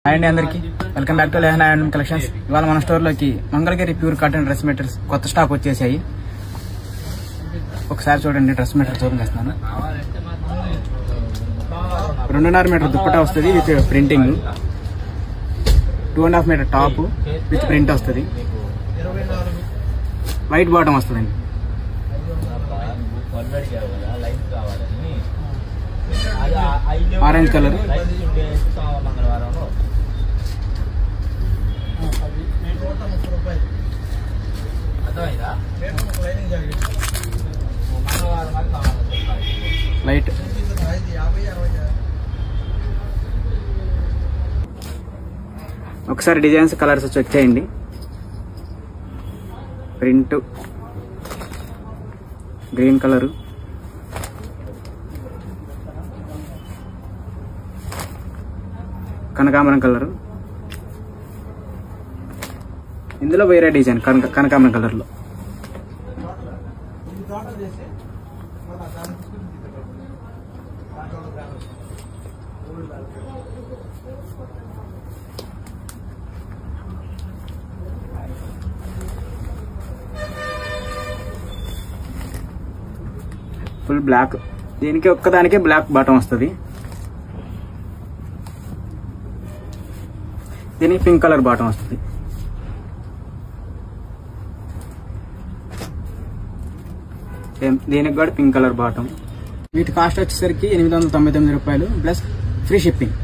Hi అండి అందరికి welcome back to Lehana and collections. ఇవాళ మన స్టోర్ లోకి Mangalagiri pure cotton dress materials కొత్త స్టాక్ వచ్చేసాయి. ఒకసారి చూడండి, డ్రెస్ మెటీరియల్స్ ఓపెన్ చేస్తున్నాను. 2.5 మీటర్ దుప్పటా వస్తుంది with printing, 2.5 metre top with print వస్తుంది, వైట్ బాటమ్ వస్తుందండి. ఆరెంజ్ కలర్, లైట్, ఒకసారి డిజైన్స్ కలర్స్ చెక్ చేయండి. ప్రింట్ గ్రీన్ కలరు, కనకాంబరం కలరు, ఇందులో వేరే డిజైన్ కనకాంబరం కలర్ లో. ఫుల్ బ్లాక్, దీనికి ఒక్కదానికే బ్లాక్ బాటమ్ వస్తుంది. దీనికి పింక్ కలర్ బాటమ్ వస్తుంది. దీనికి కూడా పింక్ కలర్ బాటమ్. వీటి కాస్ట్ వచ్చేసరికి 899 రూపాయలు ప్లస్ ఫ్రీ షిప్పింగ్.